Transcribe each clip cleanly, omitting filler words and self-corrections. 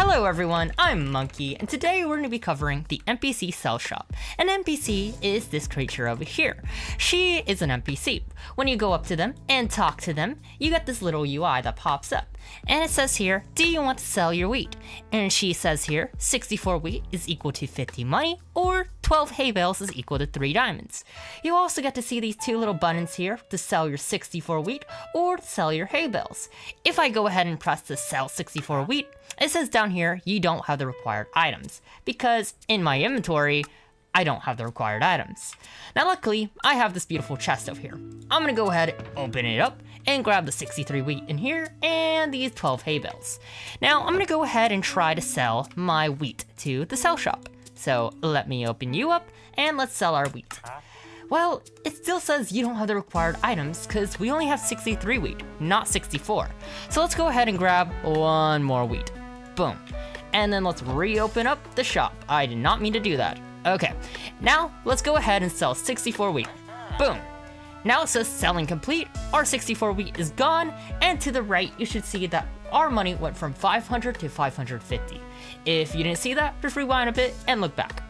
Hello everyone, I'm Monkey, and today we're going to be covering the NPC Sell shop. An NPC is this creature over here. She is an NPC. When you go up to them and talk to them, you get this little UI that pops up. And it says here, do you want to sell your wheat? And she says here, 64 wheat is equal to 50 money, or 12 hay bales is equal to 3 diamonds. You also get to see these two little buttons here to sell your 64 wheat or to sell your hay bales. If I go ahead and press the sell 64 wheat, it says down here, you don't have the required items, because in my inventory, I don't have the required items. Now luckily, I have this beautiful chest over here. I'm gonna go ahead, open it up, and grab the 63 wheat in here, and these 12 hay bales. Now I'm gonna go ahead and try to sell my wheat to the sell shop. So let me open you up, and let's sell our wheat. Well, it still says you don't have the required items because we only have 63 wheat, not 64. So let's go ahead and grab one more wheat. Boom. And then let's reopen up the shop. I did not mean to do that. Okay, now let's go ahead and sell 64 wheat. Boom. Now it says selling complete. Our 64 wheat is gone, and to the right, you should see that our money went from 500 to 550. If you didn't see that, just rewind a bit and look back.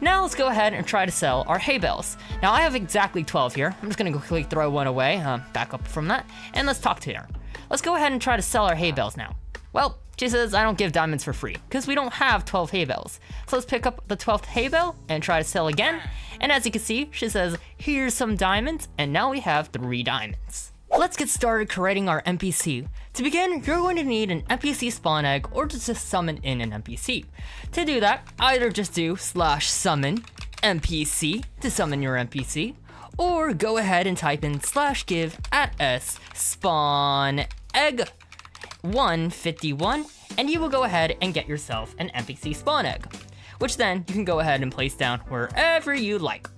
Now let's go ahead and try to sell our hay bales. Now I have exactly 12 here. I'm just gonna quickly throw one away, back up from that, and let's talk to her. Let's go ahead and try to sell our hay bales now. Well, she says I don't give diamonds for free, because we don't have 12 hay bales. So let's pick up the 12th hay bale and try to sell again. And as you can see, she says, here's some diamonds, and now we have 3 diamonds. Let's get started creating our NPC. To begin, you're going to need an NPC spawn egg or to just summon in an NPC. To do that, either just do /summon NPC to summon your NPC, or go ahead and type in /give @s spawn egg 151, and you will go ahead and get yourself an NPC spawn egg, which then you can go ahead and place down wherever you like.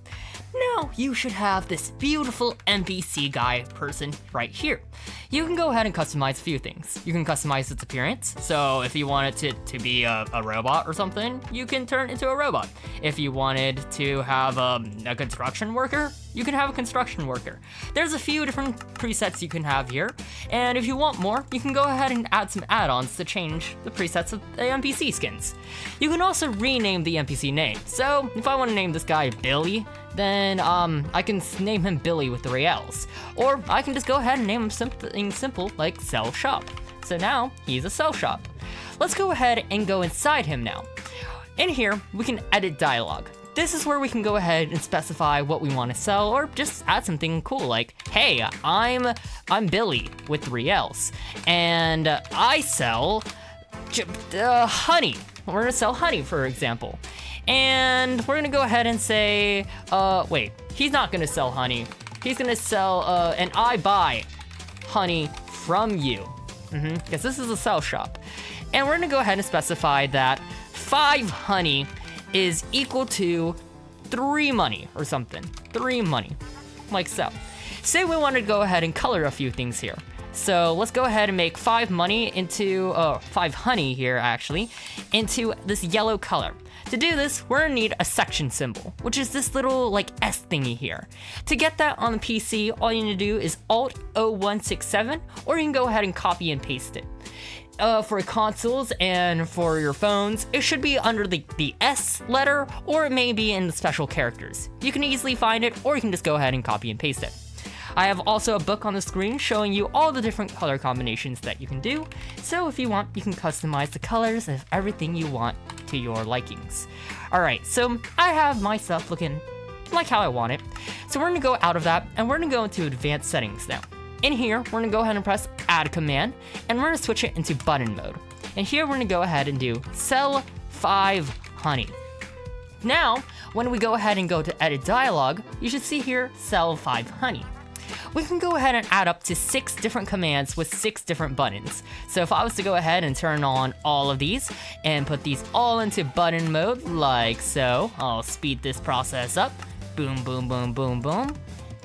Now you should have this beautiful NPC guy person right here. You can go ahead and customize a few things. You can customize its appearance, so if you wanted it to be a robot or something, you can turn it into a robot. If you wanted to have a construction worker, you can have a construction worker. There's a few different presets you can have here, and if you want more, you can go ahead and add some add-ons to change the presets of the NPC skins. You can also rename the NPC name. So if I want to name this guy Billy, then I can name him Billy with 3 L's. Or I can just go ahead and name him something simple like Sell Shop. So now he's a Sell Shop. Let's go ahead and go inside him now. In here, we can edit dialogue. This is where we can go ahead and specify what we want to sell, or just add something cool like, hey, I'm Billy with 3 L's, and I sell honey. We're gonna sell honey, for example. And we're gonna go ahead and say, wait, he's not gonna sell honey. He's gonna sell, and I buy honey from you. Because this is a sell shop. And we're gonna go ahead and specify that 5 honey is equal to 3 money or something. 3 money, like so. Say we want to go ahead and color a few things here. So let's go ahead and make 5 money into, 5 honey here actually, into this yellow color. To do this, we're gonna need a section symbol, which is this little like S thingy here. To get that on the PC, all you need to do is Alt 0167, or you can go ahead and copy and paste it. For consoles and for your phones, it should be under the S letter, or it may be in the special characters. You can easily find it, or you can just go ahead and copy and paste it. I have also a book on the screen showing you all the different color combinations that you can do, so if you want, you can customize the colors of everything you want to your likings. Alright, so I have my stuff looking like how I want it, so we're gonna go out of that, and we're gonna go into advanced settings now. In here, we're gonna go ahead and press add command, and we're gonna switch it into button mode. And here we're gonna go ahead and do sell 5 honey. Now, when we go ahead and go to edit dialogue, you should see here sell 5 honey. We can go ahead and add up to 6 different commands with 6 different buttons. So if I was to go ahead and turn on all of these and put these all into button mode like so, I'll speed this process up. Boom, boom, boom, boom, boom.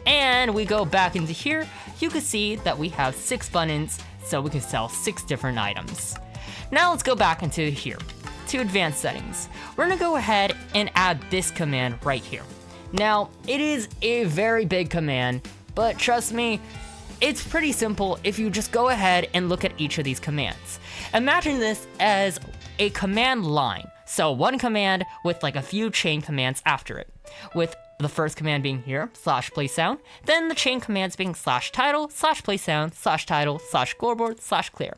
And we go back into here, you can see that we have 6 buttons, so we can sell 6 different items. Now let's go back into here, to advanced settings. We're gonna go ahead and add this command right here. Now, it is a very big command, but trust me, it's pretty simple if you just go ahead and look at each of these commands. Imagine this as a command line. So one command with like a few chain commands after it, with the first command being here, /playsound, then the chain commands being /title, /playsound, /title, /scoreboard, /clear.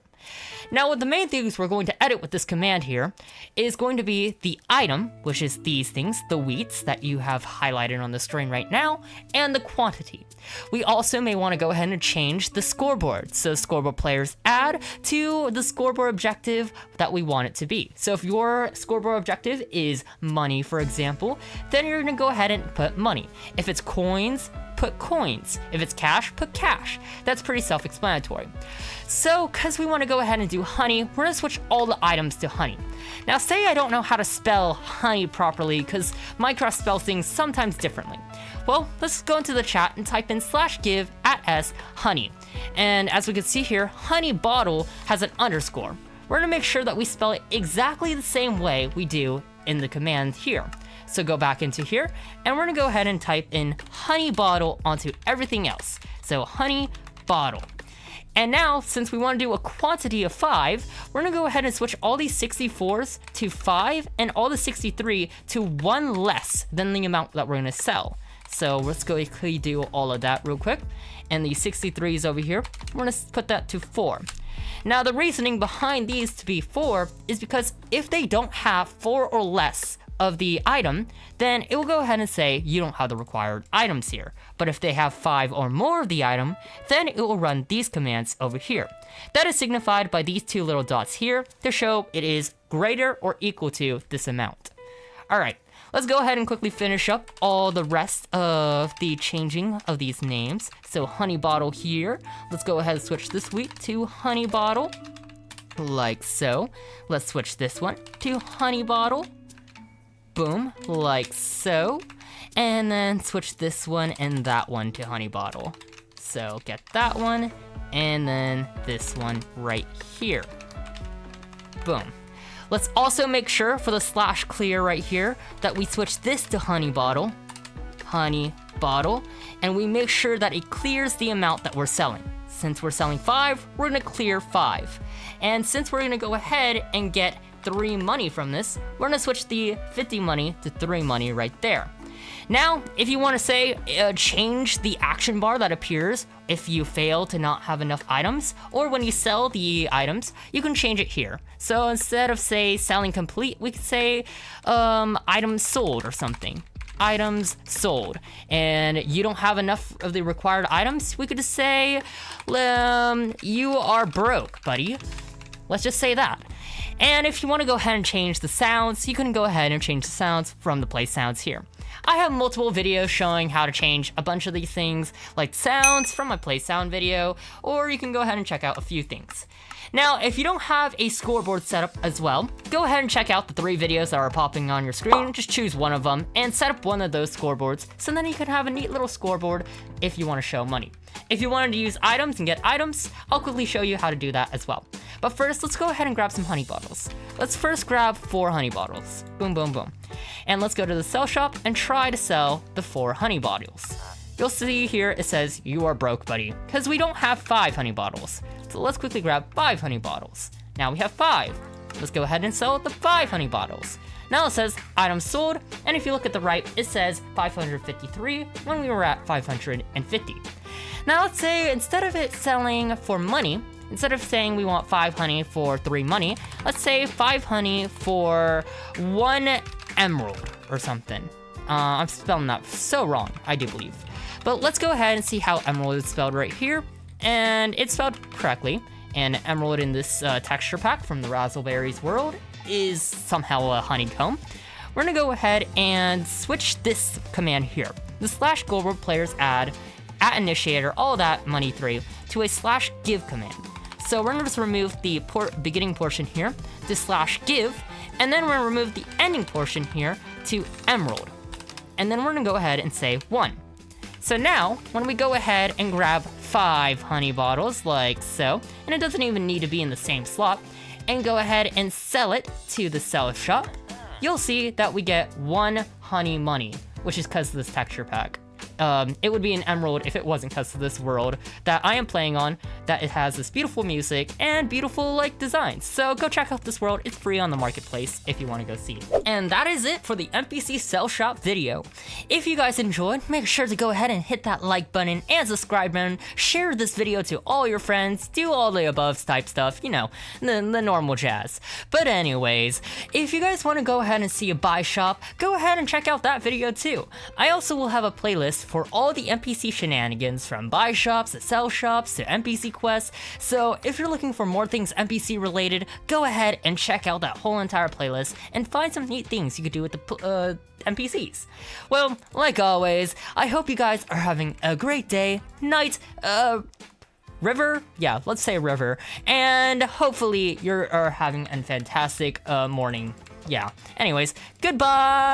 Now, the main things we're going to edit with this command here is going to be the item, which is these things, the wheats that you have highlighted on the screen right now, and the quantity. We also may want to go ahead and change the scoreboard. So scoreboard players add to the scoreboard objective that we want it to be. So if your scoreboard objective is money, for example, then you're going to go ahead and put money. If it's coins, put coins. If it's cash, put cash. That's pretty self-explanatory. So, because we want to go ahead and do honey, we're going to switch all the items to honey. Now, say I don't know how to spell honey properly, because Minecraft spells things sometimes differently. Well, let's go into the chat and type in /give @ honey. And as we can see here, honey bottle has an underscore. We're going to make sure that we spell it exactly the same way we do in the command here. So go back into here, and we're gonna go ahead and type in honey bottle onto everything else. So honey bottle. And now, since we wanna do a quantity of 5, we're gonna go ahead and switch all these 64s to 5 and all the 63 to 1 less than the amount that we're gonna sell. So let's go quickly do all of that real quick. And the 63s over here, we're gonna put that to 4. Now, the reasoning behind these to be 4 is because if they don't have 4 or less of the item, then it will go ahead and say you don't have the required items here. But if they have 5 or more of the item, then it will run these commands over here. That is signified by these 2 little dots here to show it is greater or equal to this amount. All right, let's go ahead and quickly finish up all the rest of the changing of these names. So honey bottle here, let's go ahead and switch this wheat to honey bottle, like so. Let's switch this one to honey bottle. Boom, like so. And then switch this one and that one to honey bottle. So get that one, and then this one right here. Boom. Let's also make sure for the /clear right here that we switch this to honey bottle, and we make sure that it clears the amount that we're selling. Since we're selling 5, we're gonna clear 5. And since we're gonna go ahead and get 3 money from this, we're gonna switch the 50 money to 3 money right there. Now, if you want to say change the action bar that appears if you fail to not have enough items, or when you sell the items, you can change it here. So instead of say selling complete, we could say items sold or something. Items sold, and you don't have enough of the required items, we could just say you are broke, buddy. Let's just say that. And if you want to go ahead and change the sounds, you can go ahead and change the sounds from the play sounds here. I have multiple videos showing how to change a bunch of these things, like sounds from my play sound video, or you can go ahead and check out a few things. Now, if you don't have a scoreboard setup as well, go ahead and check out the 3 videos that are popping on your screen. Just choose one of them and set up one of those scoreboards, so then you can have a neat little scoreboard if you want to show money. If you wanted to use items and get items, I'll quickly show you how to do that as well. But first, let's go ahead and grab some honey bottles. Let's first grab 4 honey bottles. Boom, boom, boom. And let's go to the sell shop and try to sell the 4 honey bottles. You'll see here it says you are broke, buddy, because we don't have 5 honey bottles. So let's quickly grab 5 honey bottles. Now we have 5. Let's go ahead and sell the 5 honey bottles. Now it says items sold, and if you look at the right, it says 553 when we were at 550. Now let's say instead of it selling for money, instead of saying we want 5 honey for 3 money, let's say 5 honey for 1 emerald or something. I'm spelling that so wrong, I do believe. But let's go ahead and see how emerald is spelled right here. And it's spelled correctly. And emerald in this texture pack from the Razzleberries world is somehow a honeycomb. We're gonna go ahead and switch this command here. The /scoreboard players add @initiator, all that money 3, to a /give command. So we're gonna just remove the beginning portion here to /give, and then we're gonna remove the ending portion here to emerald. And then we're gonna go ahead and say 1. So now, when we go ahead and grab 5 honey bottles, like so, and it doesn't even need to be in the same slot, and go ahead and sell it to the sell shop, you'll see that we get 1 honey money, which is because of this texture pack. it would be an emerald if it wasn't because of this world that I am playing on, that it has this beautiful music and beautiful like designs. So go check out this world. It's free on the marketplace if you want to go see. And that is it for the NPC Sell Shop video. If you guys enjoyed, make sure to go ahead and hit that like button and subscribe button. Share this video to all your friends. Do all the above type stuff, you know, the normal jazz. But anyways, if you guys want to go ahead and see a buy shop, go ahead and check out that video too. I also will have a playlist for all the NPC shenanigans, from buy shops to sell shops to NPC quests. So if you're looking for more things NPC related, go ahead and check out that whole entire playlist and find some neat things you could do with the NPCs. Well, like always, I hope you guys are having a great day, night, river? Yeah, let's say river. And hopefully you're having a fantastic morning. Yeah. Anyways, goodbye!